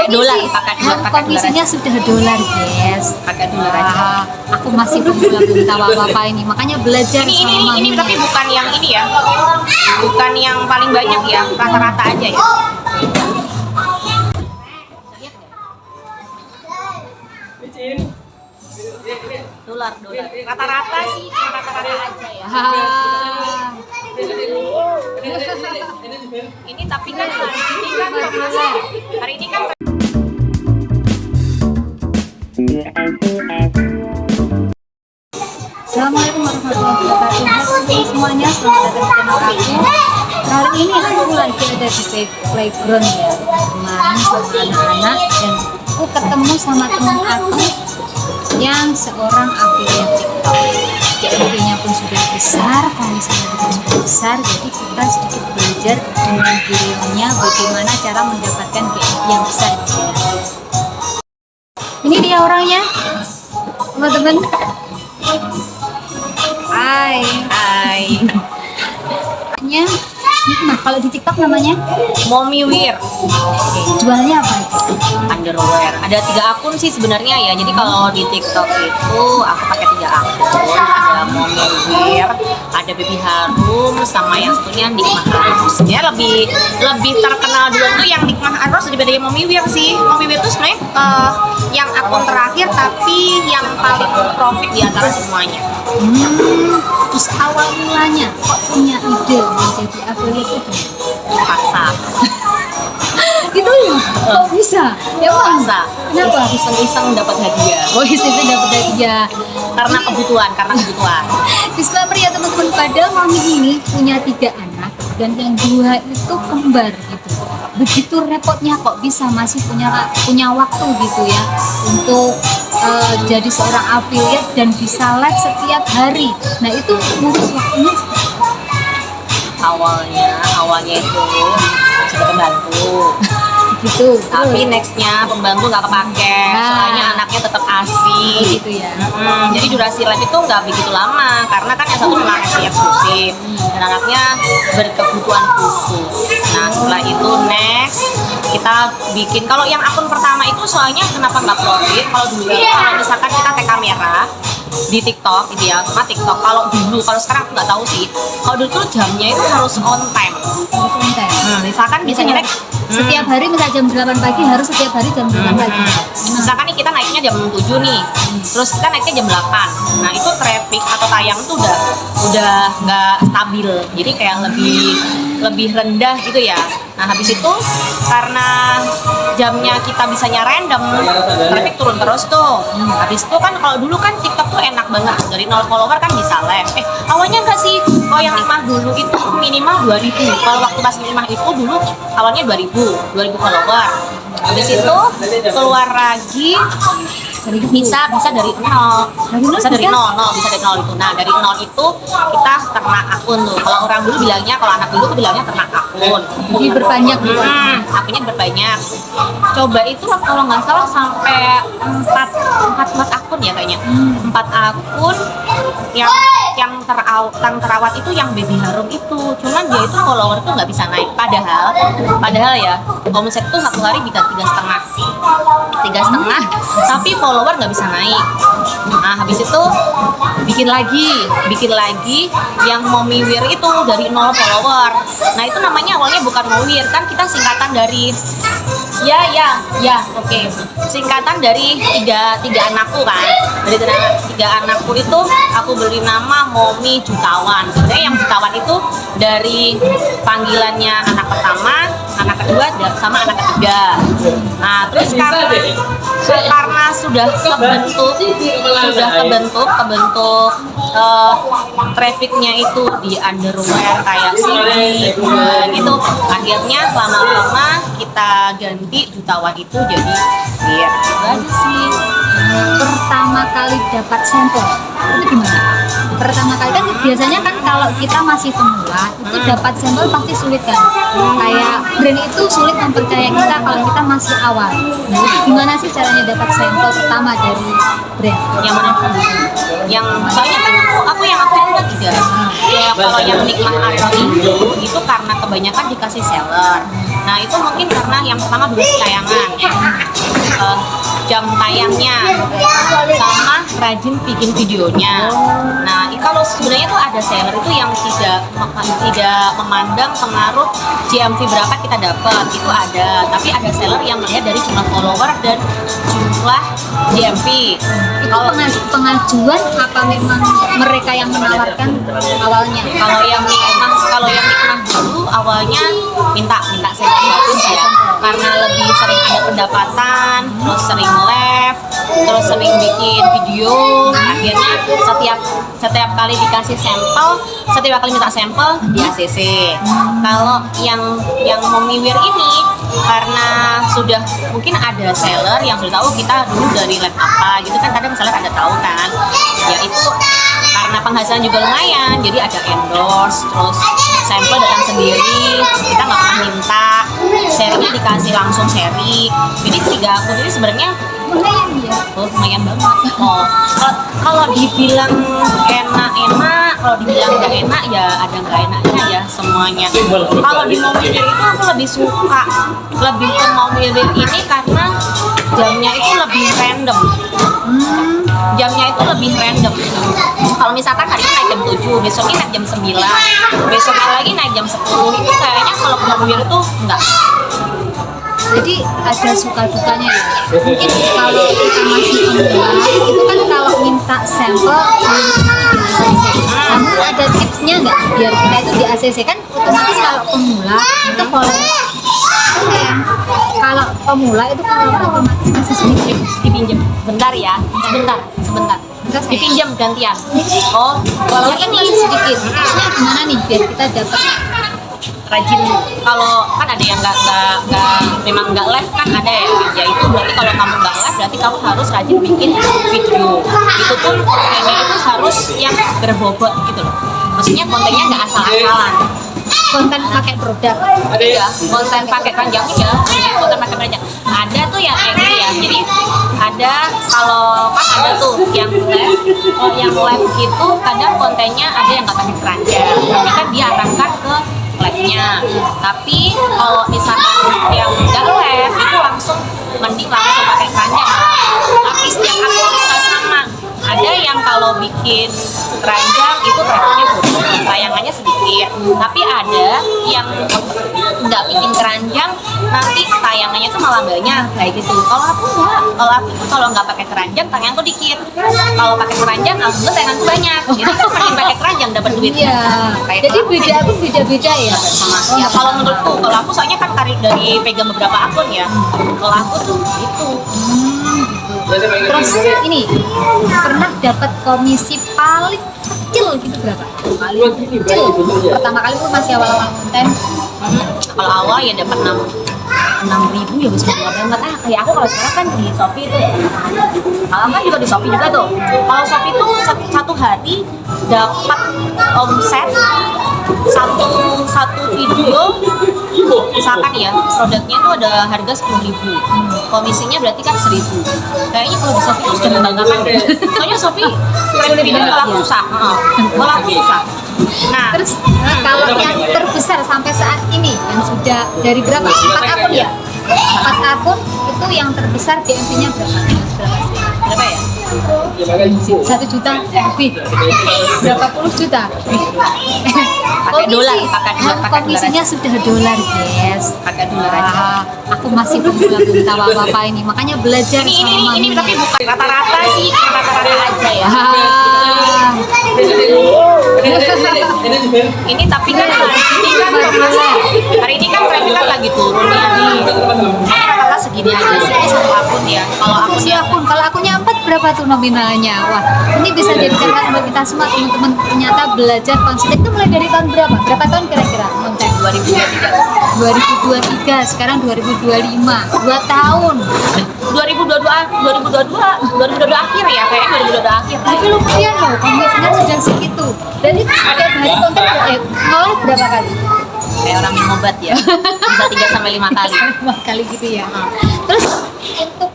dolar, komisinya sudah dolar, guys. Pakai dolar aja. Aku masih pemula, belum tahu apa-apa ini, makanya belajar sama mami. Ini tapi bukan yang ini ya, bukan yang paling banyak ya, rata-rata aja ya. Dolar, rata-rata sih, cuma rata-rata aja ya. Ini tapi kan hari ini kan Assalamualaikum warahmatullahi wabarakatuh. Halo semuanya, selamat datang di channel aku. Kali ini aku lagi ada di playground ya, bermain sama anak-anak, dan aku ketemu sama teman aku yang seorang affiliate TikTok. GMV-nya pun sudah besar, komisinya juga sudah besar, jadi kita sedikit belajar dengan beliaunya bagaimana cara mendapatkan GMV yang besar gitu ya. Ini dia orangnya, teman-teman. Hai. Nah, kalau di TikTok namanya Mommy Wear. jualnya apa itu? Underwear. Ada 3 akun sih sebenarnya ya. Jadi kalau di TikTok itu aku pakai 3 akun. Ada Mommy Wear, ada Baby Harum, sama yang satunya Nikmah Aros. Sebenarnya lebih terkenal dulu tuh yang Nikmah Aros daripada yang Mommy Wear sih. Mommy Wear tuh sebenarnya yang akun terakhir tapi yang paling profit di antara semuanya. Terus awal mulanya kok punya ide menjadi affiliate itu? Pasar. Gitu ya? Kok bisa? Ya Masa? Kenapa? Iseng-iseng dapat hadiah. Oh, itu dapat hadiah. Karena kebutuhan. Disclaimer ya teman-teman, padahal mami ini punya 3 anak dan yang 2 itu kembar gitu. Begitu repotnya kok bisa masih punya waktu gitu ya untuk jadi seorang affiliate dan bisa live setiap hari. Nah, itu ngurus waktunya Awalnya itu sudah pembantu. gitu. Tapi nextnya pembantu nggak kepake, soalnya anaknya tetap ASI gitu ya. Jadi durasi live itu nggak begitu lama karena kan yang satu memang ASI eksklusif dan anaknya berkebutuhan khusus. Nah setelah itu next kita bikin, kalau yang akun pertama itu soalnya kenapa nggak profit? Kalau dulu kalau misalkan kita take kamera di TikTok gitu ya, cuma TikTok kalau sekarang aku nggak tahu sih. Kalau dulu tuh jamnya itu harus on time. Misalkan biasanya setiap hari misal jam 8 pagi harus setiap hari jam 8 pagi. Misalkan nih kita naiknya jam 7 nih, terus kita naiknya jam 8. Nah itu traffic atau tayang tuh udah nggak stabil, jadi kayak lebih rendah gitu ya. Nah habis itu karena jamnya kita bisanya random, traffic turun terus tuh. Habis itu kan kalau dulu kan TikTok tuh enak banget, dari 0 follower kan bisa live. Awalnya enggak sih, kalau yang Nikmah dulu itu minimal 2000. Kalau waktu pas Nikmah itu dulu awalnya 2000 follower. Habis itu keluar lagi bisa dari nol itu. Nah dari nol itu kita ternak akun tuh. Kalau orang dulu bilangnya, kalau anak dulu tuh bilangnya ternak akun. Jadi berbanyak gitu. Akunnya berbanyak. Coba itu kalau nggak salah sampai 4 akun ya kayaknya. 4 akun yang terawat itu yang Baby Harum itu. Cuman dia itu follower tuh nggak bisa naik. Padahal ya omset tuh 1 hari bisa 3,5, tapi follower nggak bisa naik. Nah habis itu bikin lagi yang Mommy Wear itu dari 0 follower. Nah itu namanya awalnya bukan Mommy Wear, kan kita singkatan dari singkatan dari tiga anakku kan. Dari 3 anakku itu aku beri nama Mommy Jutawan. Sebenarnya yang Jutawan itu dari panggilannya anak pertama, anak kedua sama anak ketiga. Nah terus karena sudah kebentuk trafficnya itu di underwear kayak sini gitu, akhirnya lama-lama kita ganti Jutawan itu jadi Wear. Itu sih. Pertama kali dapat sampel itu gimana? Pertama kali kan biasanya kan kalau kita masih pemula itu dapat sampel pasti sulit kan. Kayak brand itu sulit mempercayai kita kalau kita masih awal. Nah itu gimana sih caranya dapat sampel pertama dari brand? Yang mana? Yang soalnya kan aku itu kan 3. Ya kalau yang Nikmah Aros itu karena kebanyakan dikasih seller. Nah itu mungkin karena yang pertama dulu kesayangan. jam tayangnya sama rajin bikin videonya. Nah, kalau sebenarnya tuh ada seller itu yang tidak memandang pengaruh GMV berapa kita dapat, itu ada. Tapi ada seller yang melihat dari jumlah follower dan jumlah GMV. Itu pengajuan apa memang mereka yang menawarkan awalnya? Kalau yang nikmah dulu awalnya minta seller bagus ya, karena lebih sering ada pendapatan, terus sering live, terus sering bikin video. Akhirnya setiap kali dikasih sampel, setiap kali minta sampel di ACC. Kalau yang memiwir ini karena sudah mungkin ada seller yang sudah tahu kita dulu dari live apa gitu kan, kadang seller ada tahu kan, ya itu karena penghasilan juga lumayan, jadi ada endorse, terus sampel datang sendiri, kita nggak pernah minta, serinya dikasih langsung seri. Jadi 3 akun ini sebenarnya lumayan banget. Kalau dibilang enak, kalau dibilang nggak enak ya ada nggak enaknya ya semuanya. Kalau di Momir itu aku lebih suka lebih ke Momir ini karena jamnya itu lebih random. Jamnya itu lebih random. Kalau misalkan hari ini naik jam 7, besoknya naik jam 9, besoknya lagi naik jam 10, itu kayaknya kalau ke Momir itu enggak. Jadi ada suka dukanya ya. Mungkin kalau kita masih pemula itu kan kalau minta sampel namun ada tipsnya nggak biar kita itu di ACC kan otomatis kalau pemula itu kalau pemula itu kalau otomatis masih sedikit Dipinjam bentar ya, sebentar dipinjam gantian. Kalau ini masih sedikit tipsnya gimana nih biar kita dapat Rajin. Kalau kan ada yang memang nggak live kan ada ya itu berarti kalau kamu nggak live berarti kamu harus rajin bikin video. Itu pun kontennya itu harus yang berbobot gitu loh, maksudnya kontennya nggak asal-asalan, konten pakai produk. ya konten pakai keranjang ya, konten pakai keranjang ada tuh yang kayak gitu ya. Jadi ada kalau kan ada tuh yang live itu kadang kontennya ada yang nggak pakai keranjang tapi kan diarahkan ke live-nya. Tapi kalau misalkan yang nggak live itu mending langsung pakai keranjang. Tapi setiap akun itu nggak sama. Ada yang kalau bikin keranjang itu trafficnya buruk, tayangannya sedikit. Tapi ada yang nggak bikin keranjang, nanti tayangannya tuh malah banyak kayak gitu. Kalau aku nggak, kalau nggak pakai keranjang tayanganku dikit. Kalau pakai keranjang, alhamdulillah tayanganku banyak. Jadi aku mending pakai keranjang dapat duit. Iya. Jadi beda akun beda-beda ya. Sama. Ya kalau menurutku, kalau aku soalnya kan dari pegang beberapa akun ya. Kalau aku tuh itu. Terus ini pernah dapat komisi paling kecil gitu berapa? Paling kecil. Pertama kali tuh masih awal-awal konten. Kalau awal ya dapat 6.000 ya bisa banget. Kayak aku kalau sekarang kan di Shopee itu. Kalau kan juga di Shopee juga tuh. Kalau Shopee tuh satu hari dapat omset satu video, misalkan ya produknya itu ada harga 10.000, komisinya berarti kan 1.000. Kayaknya kalau di Shopee itu sudah membanggakan. Soalnya Shopee trend video kalau aku susah, Nah, Terus kalau yang terbesar sampai saat ini yang sudah dari berapa? 4 akun ya? 4 akun itu yang terbesar DMV-nya berapa? berapa ya? 1 juta lebih. Berapa puluh juta? Pakai dolar, pakai Komisinya sudah dolar, guys. Pakai dolar aja. Aku masih pemula belum tahu apa-apa ini, makanya belajar sama Ini maminya. tapi bukan rata-rata sih, rata-rata aja ya. Ini tapi kan hari ini kan traffic kan lagi turun ya nih. Rata-rata segini aja sih, ini satu akun ya. Kalau akunnya 4 berapa tuh nominalnya? Wah, ini bisa jadi catatan buat kita semua teman-teman. Ternyata belajar konsisten itu mulai dari tahun berapa? Berapa tahun kira-kira? 2023, sekarang 2025, 2 tahun. 2022 akhir ya, kayaknya 2022 akhir. Tapi lumayan loh, komitmennya sudah segitu. Jadi setiap hari konten nol berapa kali? Kayak orang minum obat ya, bisa 3-5 kali. 5 kali gitu ya. Terus untuk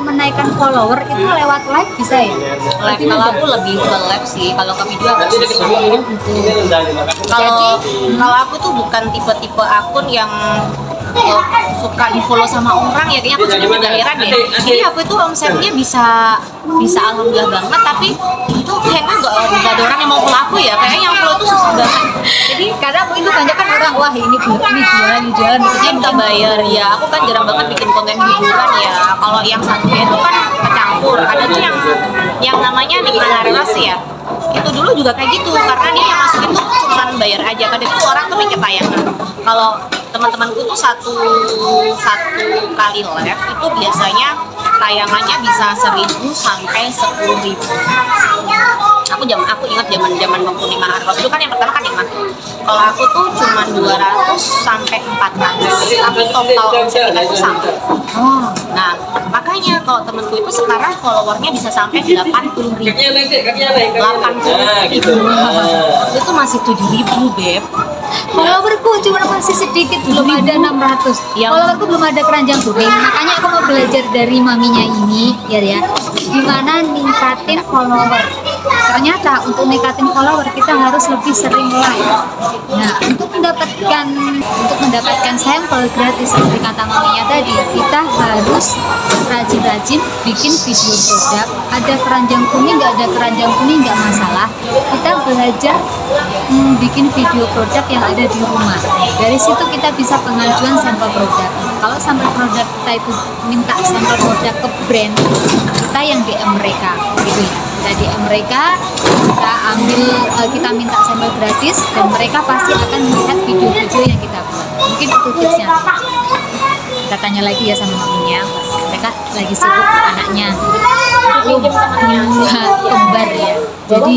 menaikkan follower itu lewat live bisa ya? Live kalau aku lebih ke live sih, kalau ke video agak susah. Kalau aku tuh bukan tipe-tipe akun yang suka di follow sama orang ya, kayaknya aku juga heran ya. Jadi aku itu omsetnya bisa alhamdulillah banget, tapi itu kayaknya nggak ada orang yang mau follow aku ya, kayaknya yang follow itu susah banget. Jadi karena aku itu banyak kan orang, wah ini jualan Makanya kita bayar ya, aku kan jarang banget bikin konten hiburan ya. Kalau yang satunya itu kan kecampur, ada tuh yang namanya nikmat laras ya. Itu dulu juga kayak gitu, karena dia yang masuk itu cuma bayar aja. Kadang itu orang tuh mikir tayangan. Kalau teman-temanku tuh satu kali live itu biasanya tayangannya bisa 1.000 sampai 10.000. Aku ingat zaman waktu di Mahar. Kalau dulu kan yang pertama kan Nikmat. Kalau aku tuh cuma 200 sampai 400. Tapi total omset kita itu sama. Nah, makanya kalau temenku itu sekarang followernya bisa sampai 80.000. 80.000. Waktu itu masih 7.000, Beb. Followerku cuma masih sedikit, belum ada 600. Followerku belum ada keranjang kuning. Makanya aku mau belajar dari maminya ini, ya, gimana ningkatin follower. Ternyata untuk ningkatin follower kita harus lebih sering live. Nah, untuk mendapatkan sampel gratis seperti kata maminya tadi, kita harus rajin-rajin bikin video produk. Ada keranjang kuning, nggak ada keranjang kuning nggak masalah. Kita belajar bikin video produk yang ada di rumah. Dari situ kita bisa pengajuan sampel produk. Kalau sampel produk kita itu minta sampel produk ke brand, kita yang DM mereka, gitu ya. Kita DM mereka, kita minta sampel gratis, dan mereka pasti akan melihat video-video yang kita buat. Mungkin itu tipsnya. Kita tanya lagi ya sama maminya, mereka lagi sibuk anaknya kembar ya. Jadi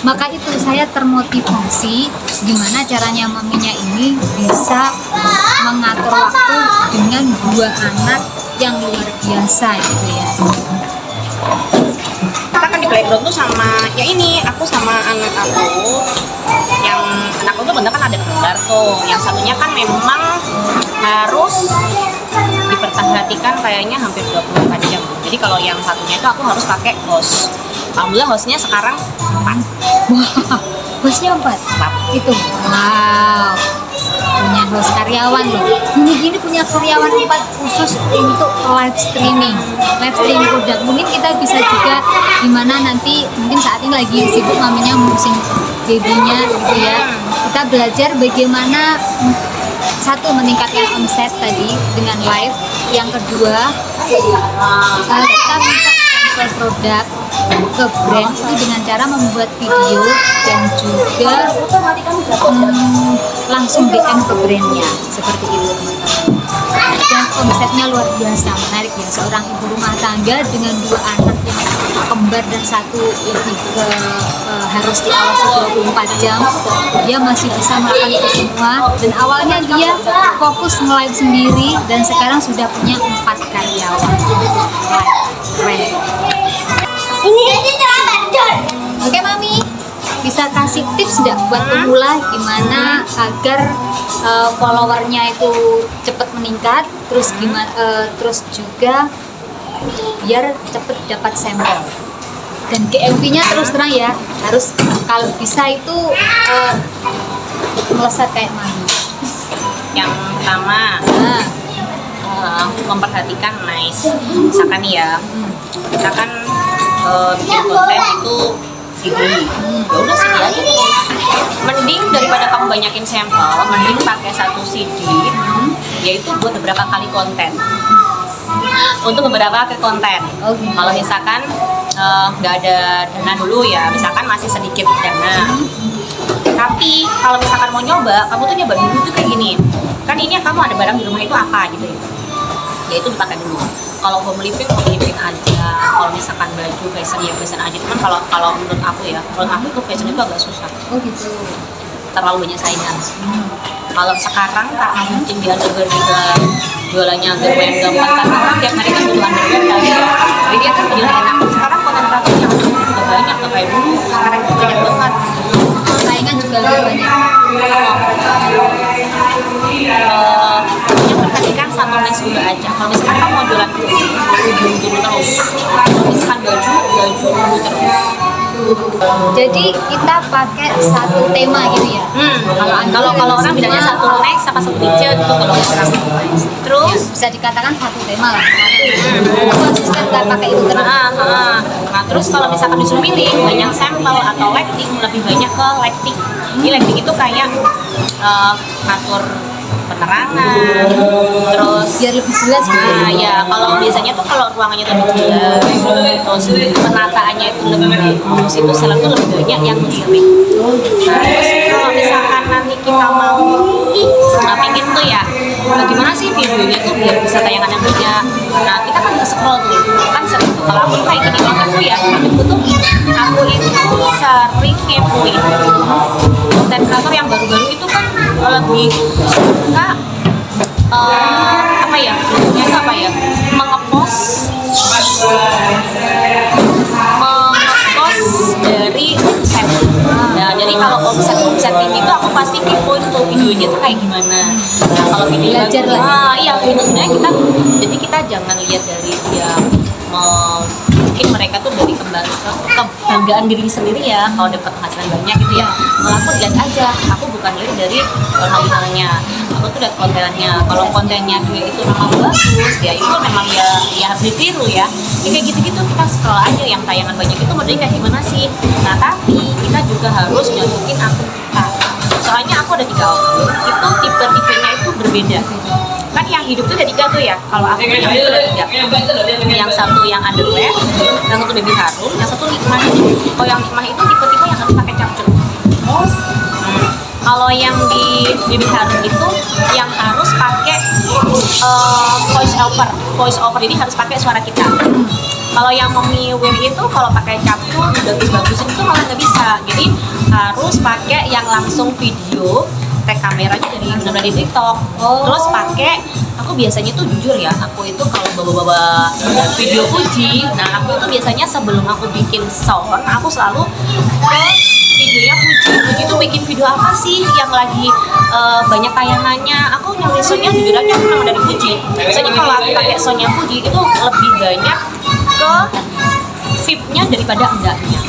maka itu saya termotivasi gimana caranya maminya ini bisa mengatur waktu dengan 2 anak yang luar biasa gitu ya. Kita kan di playground tuh sama ya ini, aku sama anak aku, yang anakku tuh bener kan ada kembar tuh, yang satunya kan memang harus diperhatikan kayaknya hampir 24 jam. Jadi kalau yang satunya itu aku harus pakai host. Alhamdulillah hostnya sekarang 4. Wah, hostnya 4? Itu, wow, punya host karyawan loh. Gini punya karyawan 4 khusus untuk live streaming produk. Mungkin kita bisa juga gimana nanti, mungkin saat ini lagi sibuk maminya ngurusin babynya gitu ya. Kita belajar bagaimana satu meningkatkan omset tadi dengan live. Yang kedua, kita minta sampel produk ke brand itu dengan cara membuat video dan juga langsung DM ke brandnya, seperti itu teman-teman. Dan omsetnya luar biasa, menarik ya. Seorang ibu rumah tangga dengan 2 anak yang kembar dan satu lebih ke harus diawasi 24 jam, dia masih bisa melakukan itu semua. Dan awalnya dia fokus nge-live sendiri dan sekarang sudah punya 4 karyawan. Keren. Oke mami, bisa kasih tips nggak buat pemula gimana agar followernya itu cepat meningkat, terus terus juga biar cepet dapat sampel dan GMV-nya terus terang ya, harus kalau bisa itu melesat kayak mami. Yang pertama, memperhatikan misalkan ya, kita kan bikin konten itu CD, ya udah CD aja terus. Mending daripada kamu banyakin sampel, mending pakai satu CD, yaitu buat beberapa kali konten. Untuk beberapa ke konten. Kalau misalkan nggak ada dana dulu ya, misalkan masih sedikit dana. Tapi kalau misalkan mau nyoba, kamu tuh nyoba dulu tuh kayak gini. Kan ini kamu ada barang di rumah itu apa gitu ya. Ya itu dipakai dulu. Kalau home living aja. Kalau misalkan baju fashion aja. Cuman kalau menurut aku itu fashion itu agak susah. Oh gitu. Terlalu banyak saingan. Kalau sekarang karena mungkin di underwear juga jualannya agak lumayan gampang, karena orang tiap hari kan butuh underwear kan ya. Jadi dia kan penjual enak. Sekarang konten kreator yang udah banyak tuh kayak dulu. Sekarang itu banyak banget. Saingan juga lebih banyak. Pokoknya perhatikan satu mes dulu aja. Kalau misalkan kamu mau jualan dulu terus. Kalau misalkan baju dulu terus. Jadi kita pakai satu tema gitu ya. Kalau orang bilangnya satu next sama satu budget itu kalau orang. Terus Bisa dikatakan satu tema lah. Konsisten nggak pakai itu terus. Nah, terus kalau misalkan disuruh milih banyak sampel atau lighting, lebih banyak ke lighting. Ini lighting itu kayak ngatur penerangan, terus Biar lebih jelas gitu. nah ya kalau biasanya tuh kalau ruangannya lebih jelas, terus penataannya itu lebih bagus, itu selalu tuh lebih banyak yang miring. Nah terus kalau misalkan nanti kita mau pengen tuh ya bagaimana sih videonya tuh biar bisa tayangan yang banyak. Nah kita kan nggak scroll tuh, kan sering tuh kalau aku kayak gini banget tuh ya, hidupku tuh aku itu sering ngepoin konten kreator yang baru-baru itu kan lebih suka apa ya, bentuknya itu apa ya, mengepost dari omset. Nah jadi kalau omset tinggi itu aku pasti kepoin tuh videonya tuh kayak gimana. Nah kalau video Belajar bagus, lah. iya itu sebenarnya kita jangan lihat dari dia mungkin mereka tuh dari kebanggaan diri sendiri ya kalau dapat penghasilan banyak gitu ya. Kalau aku lihat aja, aku bukan lihat dari nominalnya, aku tuh lihat kontennya. Kalau kontennya dia itu memang bagus ya itu memang ya harus ditiru ya. Kayak gitu-gitu kita scroll aja yang tayangan banyak itu modelnya kayak gimana sih. Nah tapi kita juga harus nyocokin akun kita, soalnya aku ada 3 akun itu tipe-tipenya itu berbeda kan. Yang hidup tuh ada 3 tuh ya, kalau aku yang hidup ada 3, yang satu yang underwear, yang satu baby harum, yang satu nikmah. Kalau yang nikmah itu tipe-tipe yang harus pakai caption. Kalau yang di baby harum itu yang harus pakai voice over, jadi harus pakai suara kita. Kalau yang mommy wear itu kalau pakai caption bagus-bagusin itu malah nggak bisa, jadi harus pakai yang langsung video tag kameranya dari TikTok. Terus pakai, aku biasanya tuh jujur ya, aku itu kalau bawa video Fuji, nah aku itu biasanya sebelum aku bikin sound, aku selalu ke videonya Fuji itu bikin video apa sih yang lagi banyak tayangannya. Aku nyari soundnya jujur aja aku memang dari Fuji. Biasanya kalau aku pakai soundnya Fuji itu lebih banyak ke VIP-nya daripada enggaknya.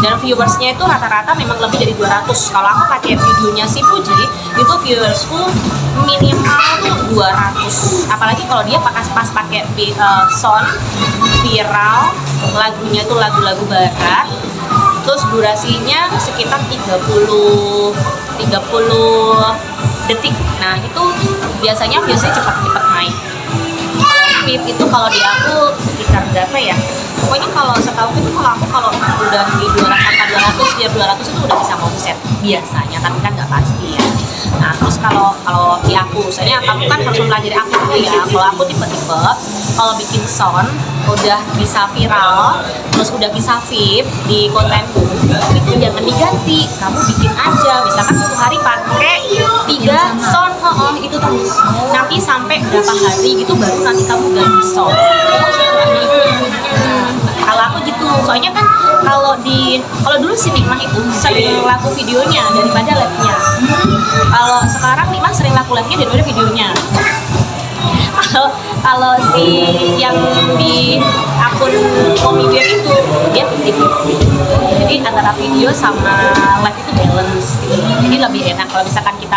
Dan viewersnya itu rata-rata memang lebih dari 200. Kalau aku pakai videonya si Fuji, itu viewersku minimal tuh 200. Apalagi kalau dia pas pakai sound viral, lagunya tuh lagu-lagu barat, terus durasinya sekitar 30 detik. Nah itu biasanya cepat naik. VIP itu kalau di aku sekitar berapa ya? Pokoknya kalau setahu itu kalau udah di 200 biar 200 itu udah bisa omset biasanya, tapi kan nggak pasti ya. Nah terus kalau di aku, misalnya kamu kan harus mempelajari aku tuh ya. Kalau aku tipe-tipe kalau bikin sound udah bisa viral, terus udah bisa VIP di kontenku, itu jangan diganti, kamu bikin aja. Misalkan satu hari pakai 3 sound, itu terus. Nanti sampai berapa hari gitu baru nanti kamu ganti sound. Kalau aku gitu, soalnya kan kalau dulu si Nikmah itu sering laku videonya daripada live-nya. Kalau sekarang Nikmah sering laku live-nya daripada videonya. Kalau si yang di akun Mommy itu dia 50-50. Jadi antara video sama live itu balance gitu. Jadi lebih enak kalau misalkan kita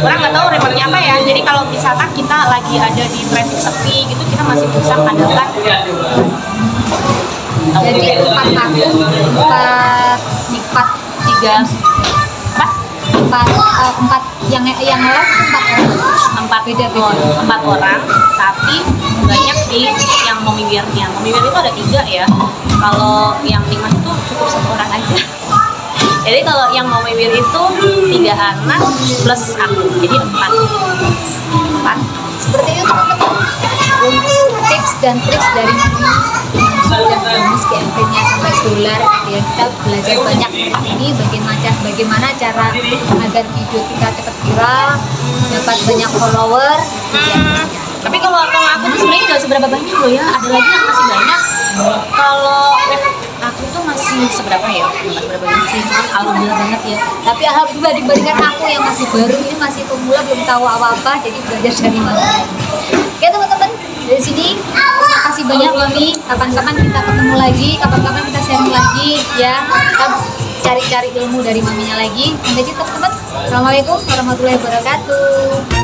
orang nggak tahu remote-nya apa ya. Jadi kalau misalkan kita lagi ada di traffic sepi gitu, kita masih bisa mengandalkan. Jadi 4 akun, 4 3 4 yang live 4 orang, tapi banyak di yang Mommy Wear-nya. Mommy Wear itu ada 3 ya. Kalau yang Nikmah itu cukup 1 orang aja. Jadi kalau yang Mommy Wear itu 3 anak plus aku, jadi 4. Seperti itu teman-teman, tips dan trik dari sudah bonus GMP-nya sampai dolar ya. Kita belajar banyak ini bagaimana cara agar video kita cepat viral, dapat banyak follower. Tapi kalau aku tuh sebenarnya nggak seberapa banyak loh ya, ada lagi yang masih banyak. Kalau aku tuh masih seberapa ya, nggak seberapa banyak sih, cuman alhamdulillah banget ya. Tapi alhamdulillah dibandingkan aku yang masih baru, ini masih pemula, belum tahu apa-apa, jadi belajar dari mana. Oke teman-teman, dari sini terima kasih banyak. tentunya Mami kapan-kapan kita ketemu lagi, kapan-kapan kita sharing lagi ya, kita cari-cari ilmu dari Maminya lagi. Sampai jumpa teman-teman. Assalamualaikum warahmatullahi wabarakatuh.